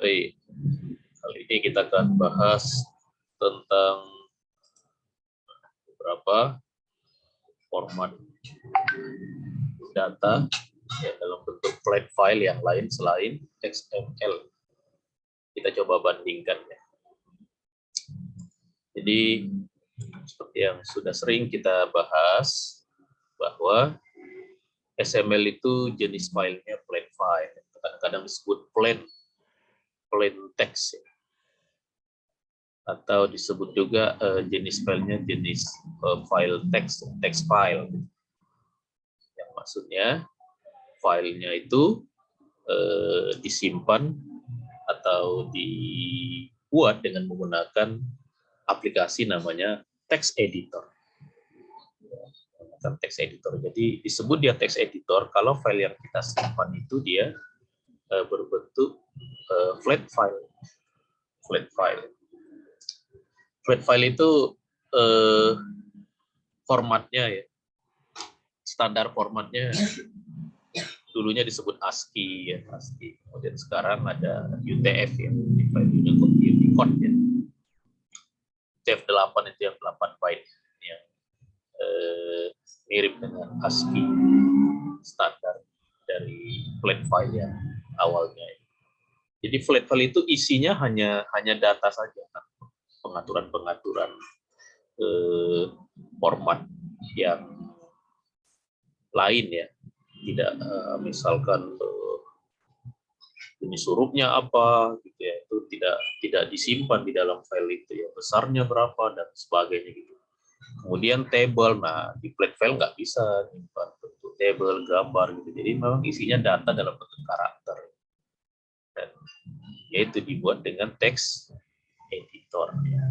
Baik, kali ini kita akan bahas tentang beberapa format data ya, dalam bentuk flat file yang lain selain XML. Kita coba bandingkan ya. Jadi seperti yang sudah sering kita bahas bahwa XML itu jenis filenya flat file, kadang-kadang disebut plain text ya. Atau disebut juga jenis filenya jenis file text file. Yang maksudnya filenya itu disimpan atau dibuat dengan menggunakan aplikasi namanya text editor. Text editor. Jadi disebut dia text editor kalau file yang kita simpan itu dia berbentuk flat file. Flat file itu formatnya ya, standar formatnya dulunya disebut ASCII ya, ASCII. Kemudian sekarang ada UTF ya, Unicode ya. UTF-8 itu yang 8 byte yang mirip dengan ASCII standar dari flat file yang awalnya. Jadi flat file itu isinya hanya data saja, pengaturan-pengaturan format yang lain ya, tidak misalkan jenis hurufnya apa gitu ya, itu tidak disimpan di dalam file itu ya, besarnya berapa dan sebagainya gitu. Kemudian table, nah di flat file nggak bisa nyimpan bentuk table, gambar gitu, jadi memang isinya data dalam bentuk karakter dan yaitu dibuat dengan text editor ya.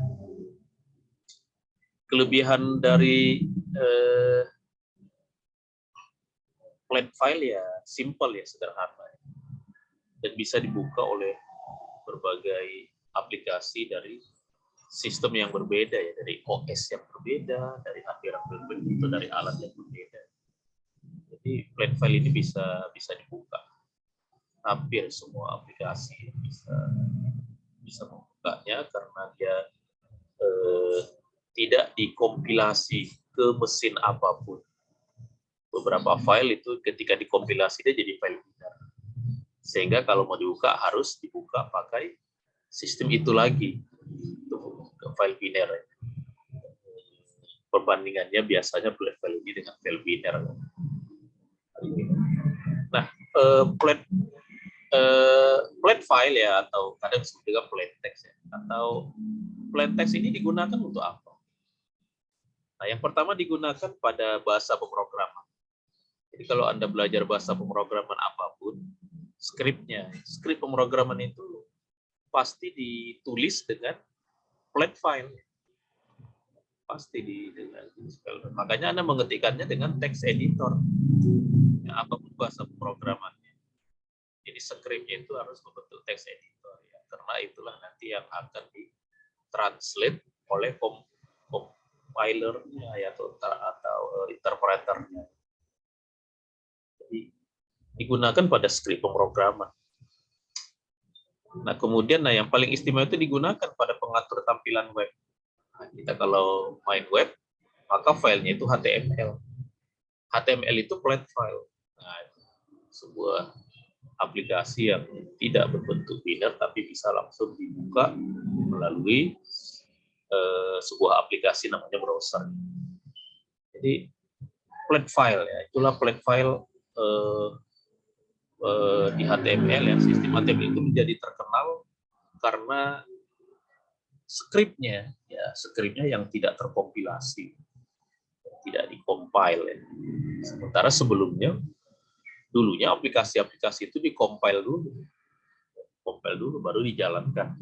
Kelebihan dari flat file ya simple ya, sederhana ya. Dan bisa dibuka oleh berbagai aplikasi dari sistem yang berbeda ya, dari OS yang berbeda, dari hardware yang berbeda, dari alat yang berbeda. Jadi flat file ini bisa dibuka, hampir semua aplikasi bisa membukanya karena dia tidak dikompilasi ke mesin apapun. Beberapa file itu ketika dikompilasi dia jadi file binar. Sehingga kalau mau dibuka harus dibuka pakai sistem itu lagi, file binar. Perbandingannya biasanya file ini dengan file binar. Nah, flat file ya, atau kadang disebut juga plain text ya, atau plain text ini digunakan untuk apa? Nah, yang pertama digunakan pada bahasa pemrograman. Jadi kalau Anda belajar bahasa pemrograman apapun, skrip pemrograman itu pasti ditulis dengan flat file. Pasti dengan file. Makanya Anda mengetikkannya dengan text editor. Ya, apapun bahasa pemrogramannya. Jadi skripnya itu harus membentuk text editor ya. Karena itulah nanti yang akan ditranslate oleh compilernya ya, atau interpreternya. Jadi digunakan pada skrip pemrograman. Nah, kemudian yang paling istimewa itu digunakan pada pengatur tampilan web. Nah, kita kalau main web, maka filenya itu HTML. HTML itu flat file. Nah, sebuah aplikasi yang tidak berbentuk binar tapi bisa langsung dibuka melalui sebuah aplikasi namanya browser. Jadi flat file ya, itulah flat file di HTML ya. Sistem HTML itu menjadi terkenal karena skripnya yang tidak terkompilasi, tidak dikompil ya. Sementara dulunya aplikasi-aplikasi itu dikompil dulu baru dijalankan.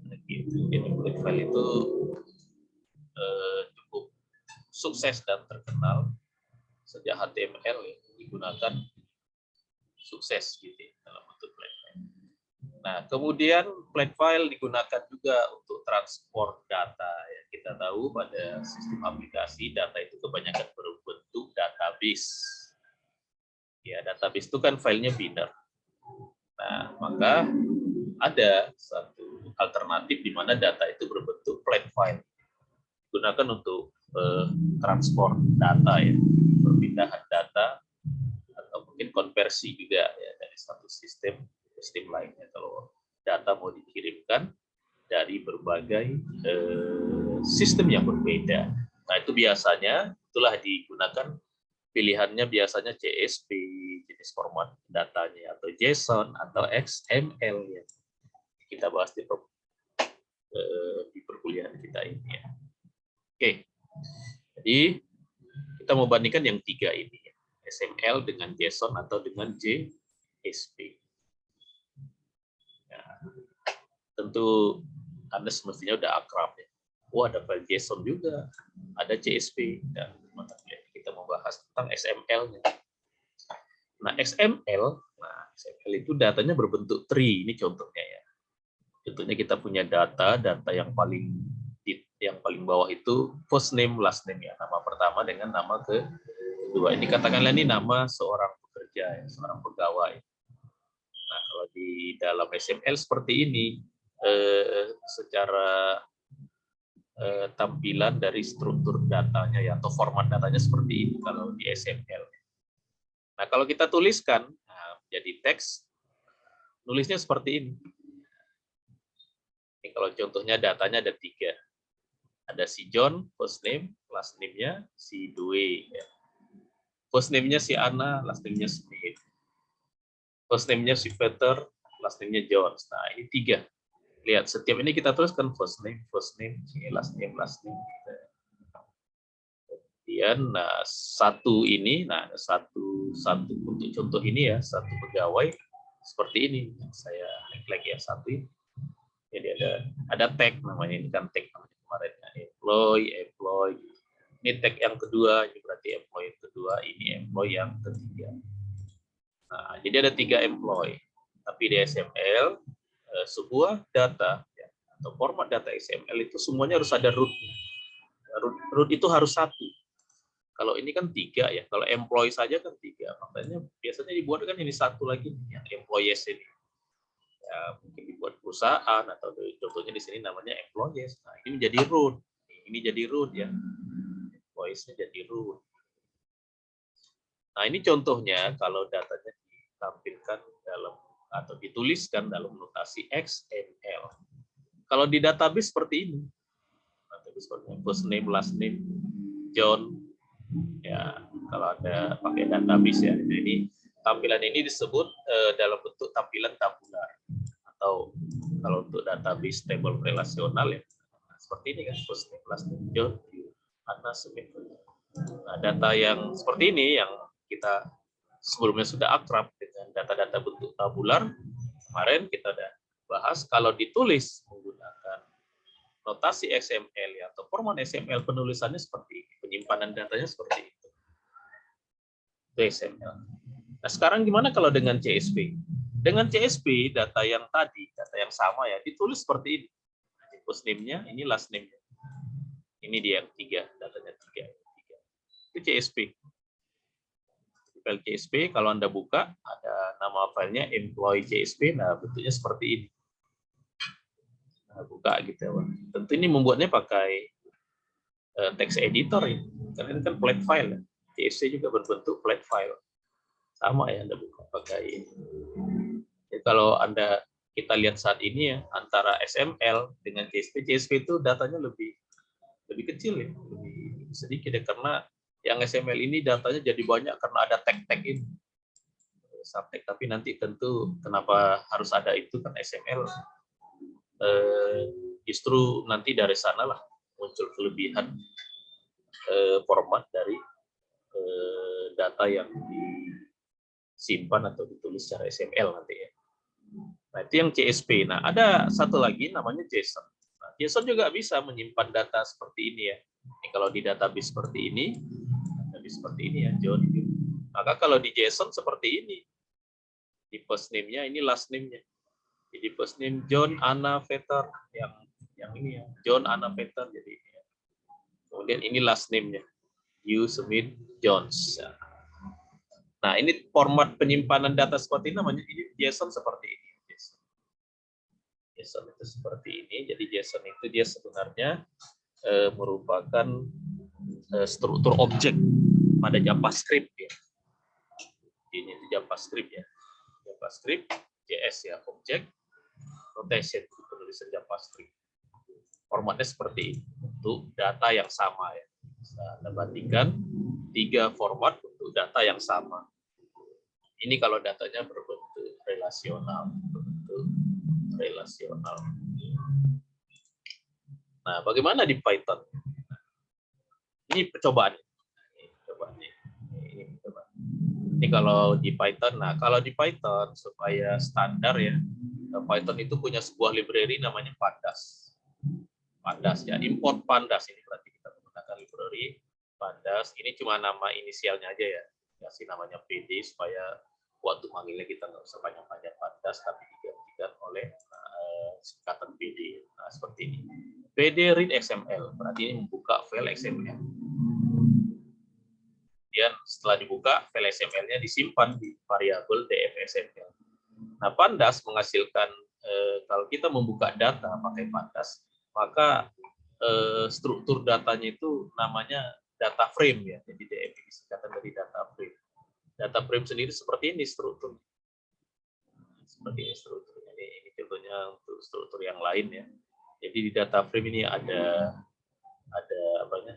Jadi flat file itu cukup sukses dan terkenal sejak HTML ya, digunakan sukses gitu ya, dalam bentuk flat file. Nah, kemudian flat file digunakan juga untuk transport data ya. Kita tahu pada sistem aplikasi data itu kebanyakan berbentuk database. Ya, database itu kan filenya binar. Nah, maka ada satu alternatif di mana data itu berbentuk flat file, digunakan untuk transport data ya, perpindahan data atau mungkin konversi juga ya dari satu sistem ke sistem lainnya kalau data mau dikirimkan dari berbagai sistem yang berbeda. Nah itu biasanya itulah digunakan pilihannya biasanya CSV jenis format datanya atau JSON atau XML ya. Kita bahas di perkuliahan kita ini ya. Oke, jadi kita mau bandingkan yang tiga ini ya. XML dengan JSON atau dengan JSP. Ya, tentu Anda semestinya udah akrab ya. Wah, ada file JSON juga, ada CSV. Dan kita mau bahas tentang XML-nya. Nah, XML itu datanya berbentuk tree. Ini contohnya ya. Contohnya kita punya data yang paling bawah itu first name, last name ya. Nama pertama dengan nama kedua. Ini katakanlah ini nama seorang pekerja, ya, seorang pegawai. Nah, kalau di dalam XML seperti ini, secara tampilan dari struktur datanya ya atau format datanya seperti ini kalau di XML. Nah, kalau kita tuliskan jadi teks, nulisnya seperti ini. Ini kalau contohnya datanya ada 3. Ada si John, first name, last name-nya si Dwe. Ya. First name-nya si Anna, last name-nya Smith. First name-nya si Peter, last name-nya Jones. Nah, ini 3. Lihat, setiap ini kita tuliskan first name, last name. Kemudian, nah, satu ini, nah, satu untuk contoh ini ya, satu pegawai seperti ini. Saya lagi ya satu ini. Jadi ada tag namanya, ini kan tag namanya kemarin ya, employee. Ini tag yang kedua, ini berarti employee yang kedua, ini employee yang ketiga. Nah, jadi ada 3 employee. Tapi di XML sebuah data ya, atau format data XML itu semuanya harus ada root. Root itu harus 1. Kalau ini kan 3 ya. Kalau employee saja kan 3. Makanya biasanya dibuat kan ini 1 lagi yang employees ini. Ya, mungkin dibuat perusahaan atau contohnya di sini namanya employees. Nah, ini menjadi root. Ini jadi root ya. Employees-nya jadi root. Nah, ini contohnya kalau datanya ditampilkan dalam atau dituliskan dalam notasi XML. Kalau di database seperti ini. First name, last name, John. Ya, kalau ada pakai database ya. Ini tampilan ini disebut dalam bentuk tampilan tabular. Atau kalau untuk database table relasional ya. Nah, seperti ini kan, first name, last name, John, Anna, Smith. Nah, data yang seperti ini yang kita sebelumnya sudah akrab dengan data-data bentuk tabular. Kemarin kita sudah bahas kalau ditulis menggunakan notasi XML ya, atau format XML penulisannya seperti ini, penyimpanan datanya seperti itu. Itu XML. Nah, sekarang gimana kalau dengan CSV? Dengan CSV data yang tadi, data yang sama ya, ditulis seperti ini. First name-nya, ini last name-nya. Ini dia yang 3, datanya 3. Itu CSV. File CSV, kalau Anda buka, ada nama filenya employee CSV, nah bentuknya seperti ini. Nah, buka gitu ya. Tentu ini membuatnya pakai text editor ya, karena ini kan flat file. CSV juga berbentuk flat file. Sama ya, Anda buka pakai ini. Jadi kalau kita lihat saat ini ya, antara XML dengan CSV itu datanya lebih kecil ya, lebih sedikit ya, karena yang XML ini datanya jadi banyak karena ada tag-tag ini. Subtag, tapi nanti tentu kenapa harus ada itu kan XML justru nanti dari sanalah muncul kelebihan format dari data yang disimpan atau ditulis secara XML nanti ya. Nah, itu yang CSV. Nah, ada satu lagi namanya JSON. Nah, JSON juga bisa menyimpan data seperti ini ya. Ini kalau di database seperti ini ya, John. Maka kalau di JSON seperti ini. Di first name-nya, ini last name-nya. Jadi first name John, Anna, Peter, yang ini ya. John, Anna, Peter, jadi ini ya. Kemudian ini last name-nya. Hugh, Smith, Jones. Nah, ini format penyimpanan data seperti ini namanya ini JSON seperti ini. JSON itu seperti ini. Jadi JSON itu dia sebenarnya merupakan struktur objek pada JavaScript ya. Ini itu JavaScript ya. JavaScript, JS ya, objek, notation penulisan JavaScript. Formatnya seperti ini untuk data yang sama ya. Bisa Anda bandingkan 3 format untuk data yang sama. Ini kalau datanya berbentuk relasional, Nah, bagaimana di Python? Ini percobaan. Ini kalau di Python. Nah, kalau di Python supaya standar ya, Python itu punya sebuah library namanya Pandas. Pandas ya, import Pandas ini berarti kita menggunakan library Pandas. Ini cuma nama inisialnya aja ya. Kasih namanya PD supaya waktu manggilnya kita nggak usah panjang-panjang Pandas, tapi digantikan oleh singkatan PD. Nah, seperti ini. PD read XML, berarti ini membuka file XML. Kemudian setelah dibuka, file XML-nya disimpan di variabel df.xml. Nah, Pandas menghasilkan, kalau kita membuka data pakai Pandas, maka struktur datanya itu namanya data frame ya. Jadi df disingkatan dari data frame. Data frame sendiri seperti ini struktur. Seperti ini strukturnya. Ini contohnya untuk struktur yang lain ya. Jadi di data frame ini ada apanya?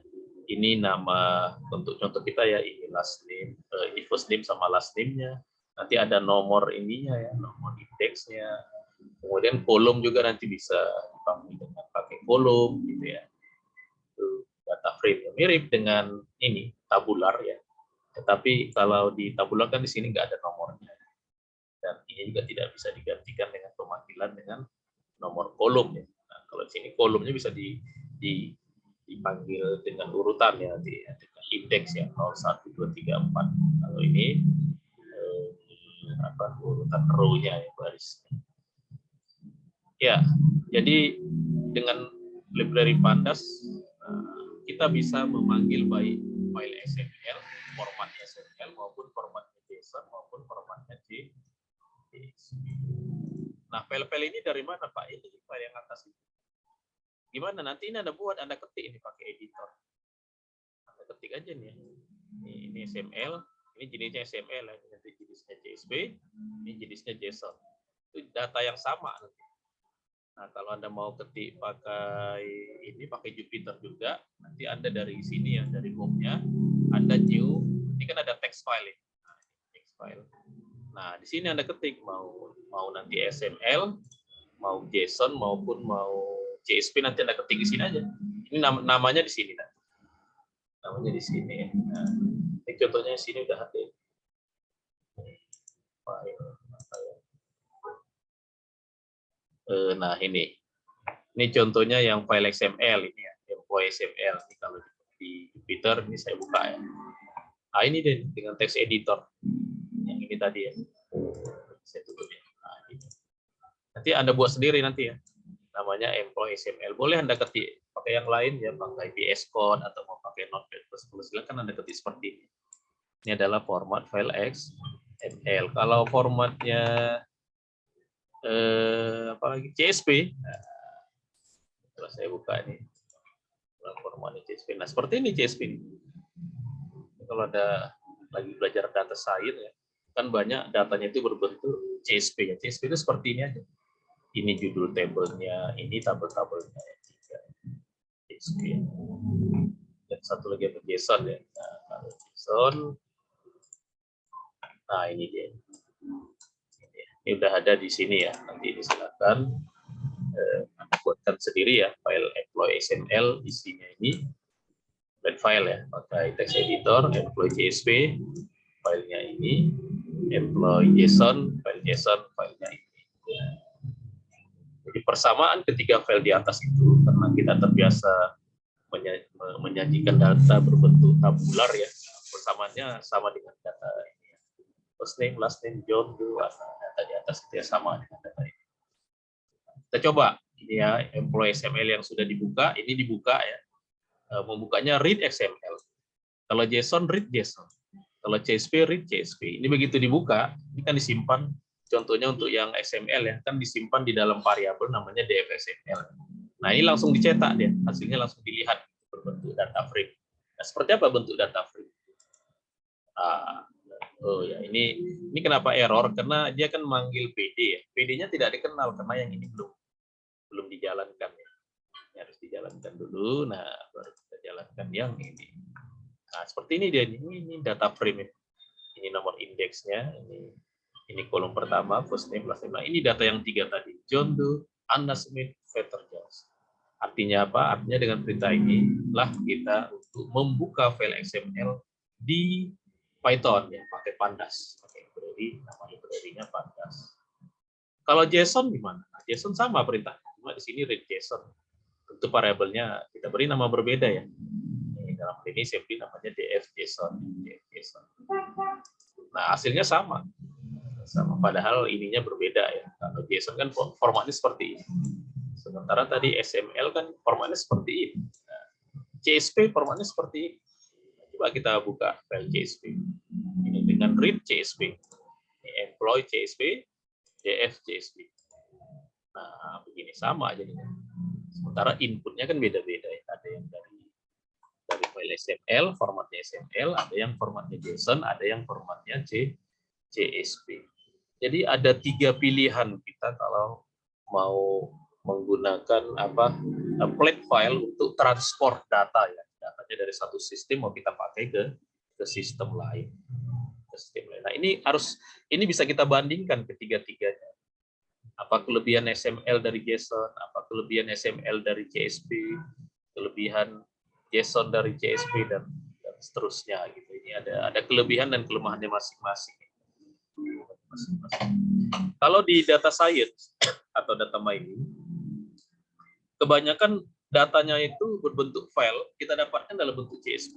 Ini nama untuk contoh kita ya, ini last name, ini first name sama last name-nya. Nanti ada nomor ininya ya, nomor indeksnya. Kemudian kolom juga nanti bisa dipanggil dengan pakai kolom gitu ya. Itu data frame mirip dengan ini tabular ya. Tetapi kalau di tabular kan di sini nggak ada nomornya. Dan ini juga tidak bisa digantikan dengan pemanggilan dengan nomor kolom ya. Nah, kalau di sini kolomnya bisa dipanggil dengan urutan ya, dengan indeks ya 0, 1, 2, 3, 4. Kalau ini urutan row-nya ya, baris. Ya, jadi dengan library Pandas kita bisa memanggil baik file XML, formatnya XML maupun formatnya JSON maupun formatnya JSP. Nah, file-file ini dari mana Pak? Ini file yang atas ini. Gimana nanti ini Anda buat, Anda ketik ini pakai editor. Anda ketik aja nih. Ini XML, ini jenisnya XML, nanti jenisnya JSP, ini jenisnya JSON. Itu data yang sama nanti. Nah, kalau Anda mau ketik pakai ini, pakai Jupyter juga, nanti Anda dari sini ya, dari home-nya, Anda new, ini kan ada text file. Nah, text file. Nah, di sini Anda ketik mau nanti XML, mau JSON maupun mau JSP, nanti Anda ketik di sini aja. Ini namanya di sini. Namanya di sini. Nah, ini contohnya di sini udah ada. Nah, ini contohnya yang file XML ini ya, employee XML. Ini kalau di Jupyter ini saya buka ya. Nah, ini deh dengan text editor. Yang ini tadi ya. Saya tutup ya. Nah, ini. Nanti Anda buat sendiri nanti ya. Namanya employee XML. Boleh Anda ketik pakai yang lain ya, pakai VS Code atau mau pakai Notepad++. Silakan Anda ketik seperti ini. Ini adalah format file XML. Kalau formatnya apalagi CSV, nah, setelah saya buka ini formatnya CSV. Nah, seperti ini CSV. Kalau ada lagi belajar data science ya, kan banyak datanya itu berbentuk CSV ya. CSV itu seperti ini aja. Ini judul tabelnya, ini tabel-tabelnya ya. CSV. Dan satu lagi apa, JSON ya. Nah, kalau JSON, nah ini dia. Ini udah ada di sini ya. Nanti ini silakan buatkan sendiri ya file employee XML, isinya ini dan file ya, pakai text editor, employee JSP, filenya ini, employee JSON, file JSON, filenya ini. Jadi persamaan ketiga file di atas itu karena kita terbiasa menyajikan data berbentuk tabular ya, persamaannya sama dengan data ini. First name, last name, John, data di atas itu ya sama dengan data ini. Kita coba ini ya, employee XML yang sudah dibuka, ini dibuka ya, membukanya read XML. Kalau JSON read JSON, kalau CSV read CSV. Ini begitu dibuka, ini kan disimpan Contohnya untuk yang XML ya, kan disimpan di dalam variabel namanya df_xml. Nah, ini langsung dicetak dia, hasilnya langsung dilihat berbentuk data frame. Nah, seperti apa bentuk data frame? Oh ya, ini kenapa error? Karena dia kan manggil PD ya. PD-nya tidak dikenal karena yang ini belum dijalankan ya. Ini harus dijalankan dulu. Nah, baru kita jalankan yang ini. Nah, seperti ini dia. Ini data frame. Ini nomor indeksnya. Ini kolom pertama, first name, last name. Nah, ini data yang 3 tadi. John Doe, Anna Smith, Peter Jones. Artinya apa? Artinya dengan perintah ini lah kita untuk membuka file XML di Python ya, pakai pandas, pakai library, nama library-nya pandas. Kalau JSON gimana? Nah, JSON sama perintahnya, cuma di sini read JSON. Tentu variabelnya kita beri nama berbeda ya. Ini dalam ini saya beri namanya df_json. Nah, hasilnya sama. Padahal ininya berbeda ya. Kalau JSON kan formatnya seperti ini. Sementara tadi XML kan formatnya seperti ini. Nah, CSV formatnya seperti ini. Coba kita buka file CSV. Ini dengan read CSV. Ini employ CSV, df CSV. Nah, begini sama jadinya. Sementara inputnya kan beda-beda ya. Ada yang dari file XML, formatnya XML, ada yang formatnya JSON, ada yang formatnya CSV. Jadi ada 3 pilihan kita kalau mau menggunakan plate file untuk transport data ya. Datanya dari satu sistem mau kita pakai ke sistem lain. Nah, ini bisa kita bandingkan ketiga-tiganya. Apa kelebihan XML dari JSON, apa kelebihan XML dari CSV, kelebihan JSON dari CSV dan seterusnya gitu. Ini ada kelebihan dan kelemahannya masing-masing. Kalau di data science atau data mining, kebanyakan datanya itu berbentuk file, kita dapatkan dalam bentuk CSV.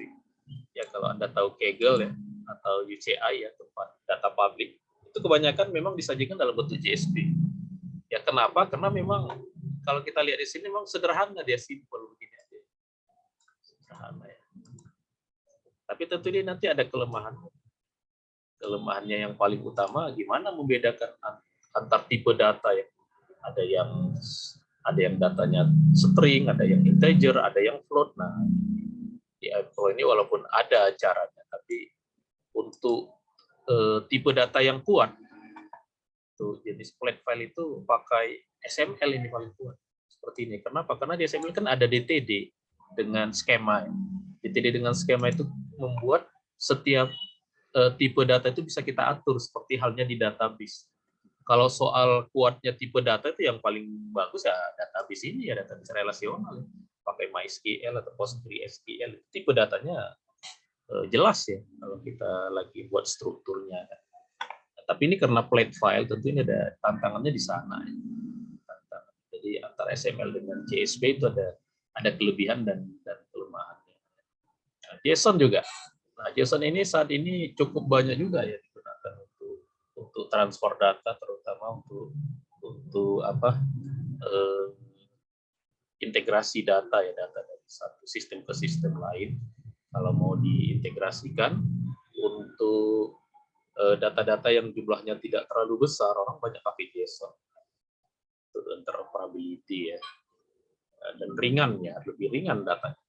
Ya, kalau Anda tahu Kaggle ya, atau UCI ya, tempat data public, itu kebanyakan memang disajikan dalam bentuk CSV. Ya, kenapa? Karena memang kalau kita lihat di sini memang sederhana, dia simple begini aja. Sederhana ya. Tapi tentu ini nanti ada kelemahan. Kelemahannya yang paling utama gimana membedakan antar tipe data ya. Ada yang datanya string, ada yang integer, ada yang float. Nah, di Apple ini walaupun ada caranya, tapi untuk tipe data yang kuat, tuh jenis plate file itu pakai XML ini paling kuat. Seperti ini. Kenapa? Karena di XML kan ada DTD dengan skema. DTD dengan skema itu membuat setiap tipe data itu bisa kita atur seperti halnya di database. Kalau soal kuatnya tipe data itu yang paling bagus ya database ini ya, database relasional. Pakai MySQL atau PostgreSQL. Tipe datanya jelas ya kalau kita lagi buat strukturnya. Tapi ini karena plate file tentu ini ada tantangannya di sana. Ya. Jadi antara XML dengan CSV itu ada kelebihan dan kelemahannya. Nah, JSON juga. Nah, JSON ini saat ini cukup banyak juga ya digunakan untuk transport data, terutama untuk integrasi data ya, data dari satu sistem ke sistem lain. Kalau mau diintegrasikan untuk data-data yang jumlahnya tidak terlalu besar, orang banyak pakai JSON. Itu interoperability ya, dan ringan ya, lebih ringan datanya.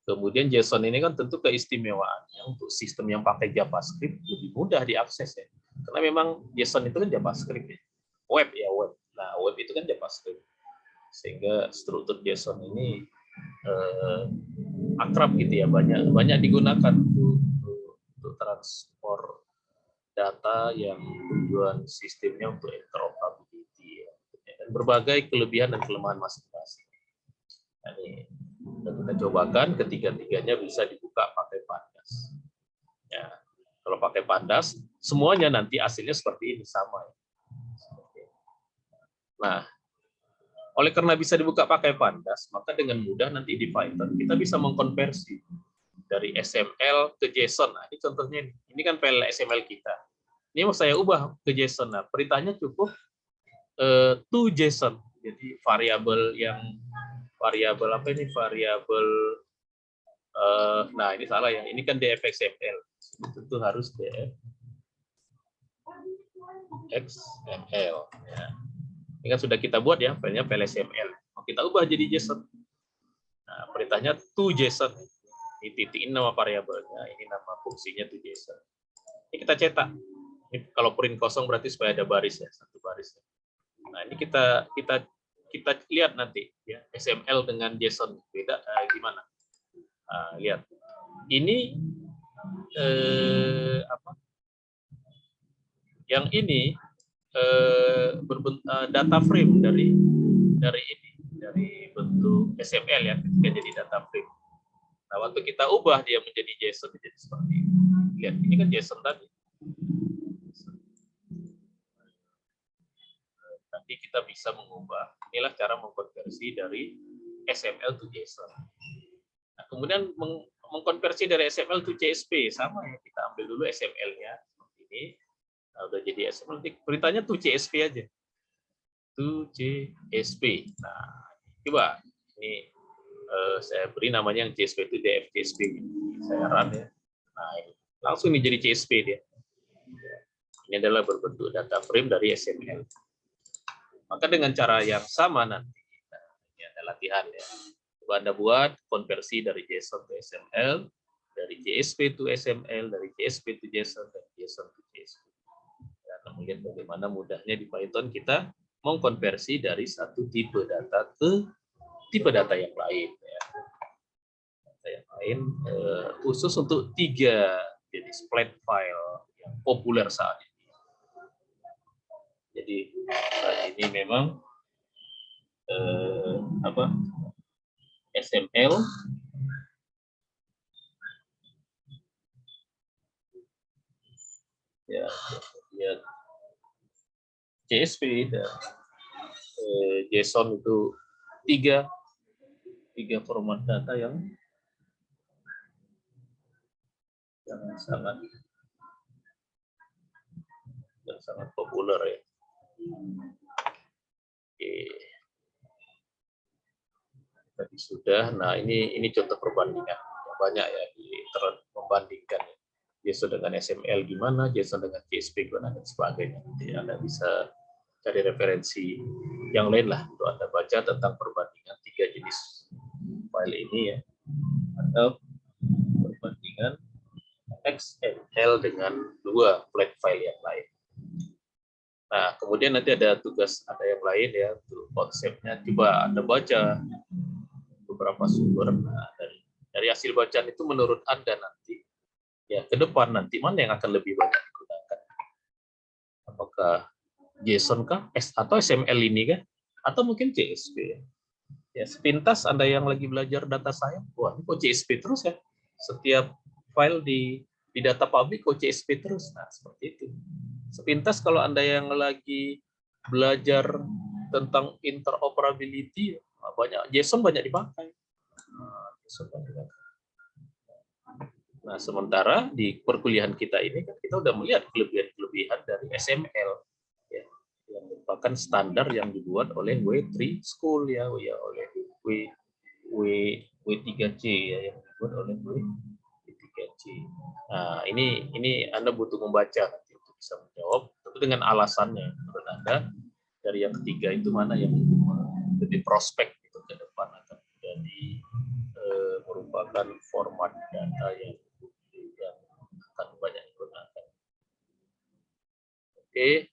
Kemudian JSON ini kan tentu keistimewaannya untuk sistem yang pakai JavaScript lebih mudah diakses ya. Karena memang JSON itu kan JavaScript ya. Web ya, web. Nah, web itu kan JavaScript. Sehingga struktur JSON ini akrab gitu ya, banyak digunakan untuk transport data yang tujuan sistemnya untuk interoperability ya. Dan berbagai kelebihan dan kelemahan masing-masing. Nah, ini kita cobakan ketiga-tiganya bisa dibuka pakai pandas. Ya, kalau pakai pandas, semuanya nanti hasilnya seperti ini sama. Nah, oleh karena bisa dibuka pakai pandas, maka dengan mudah nanti di Python kita bisa mengkonversi dari XML ke JSON. Nah, ini contohnya, ini kan file XML kita. Ini mau saya ubah ke JSON. Nah, perintahnya cukup to JSON. Jadi variabel apa ini? Variabel nah ini salah ya. Ini kan df_xml. Tentu harus df. XML. Ya. Ini kan sudah kita buat ya, filenya file XML. Mau kita ubah jadi JSON. Nah, perintahnya to.json. Ini titik ini nama variabelnya, ini nama fungsinya to.json. Ini kita cetak. Ini kalau print kosong berarti supaya ada baris ya, satu baris. Nah, ini kita lihat nanti ya, XML dengan JSON beda gimana? Nah, lihat. Ini apa? Yang ini data frame dari bentuk XML ya, ketika jadi data frame. Nah, waktu kita ubah dia menjadi JSON jadi seperti ini. Lihat, ini kan JSON tadi. Nanti kita bisa mengubah. Inilah cara mengkonversi dari XML to JSON. Nah, kemudian mengkonversi dari XML to CSV sama ya, kita ambil dulu XML-nya seperti ini. Nah, udah jadi XML, perintahnya to CSV aja. To CSV. Nah, coba ini saya beri namanya yang CSV itu DF CSV. Saya run ya. Nah, ini langsung ini jadi CSV dia. Ini adalah berbentuk data frame dari XML. Maka dengan cara yang sama nanti, ini ada latihan ya. Coba Anda buat konversi dari JSON ke XML, dari CSV to XML, dari CSV to JSON, dan JSON to CSV. Dan melihat bagaimana mudahnya di Python kita mengkonversi dari satu tipe data ke tipe data yang lain. Ya. Data yang lain khusus untuk 3 jenis flat file yang populer saat ini. Jadi saat ini memang XML ya, CSV dan JSON itu tiga format data yang sangat populer ya. Oke. Tadi sudah. Nah, ini contoh perbandingan. Banyak ya di internet membandingkan JSON dengan XML gimana, JSON dengan CSV gimana dan sebagainya. Jadi Anda bisa cari referensi yang lain lah untuk Anda baca tentang perbandingan 3 jenis file ini ya. Atau perbandingan XML dengan 2 flat file yang lain. Nah, kemudian nanti ada tugas ada yang lain ya untuk konsepnya. Coba Anda baca beberapa sumber. Nah, dari hasil bacaan itu menurut Anda nanti ya ke depan nanti mana yang akan lebih banyak digunakan? Apakah JSON kah atau XML ini kah? Atau mungkin CSV? Ya, sepintas Anda yang lagi belajar data science, wah ini kok CSV terus ya? Setiap file di data public kok CSV terus? Nah, seperti itu. Sepintas kalau Anda yang lagi belajar tentang interoperability, banyak JSON banyak dipakai. Nah, sementara di perkuliahan kita ini kan kita udah melihat kelebihan-kelebihan dari XML ya, yang merupakan standar yang dibuat oleh W3 School ya, oleh W3C ya, yang dibuat oleh W3C. Nah, ini Anda butuh membaca nanti untuk bisa menjawab, tentu dengan alasannya menurut Anda dari yang ketiga itu mana yang lebih prospek itu ke depan akan menjadi merupakan format data yang akan banyak digunakan. Oke,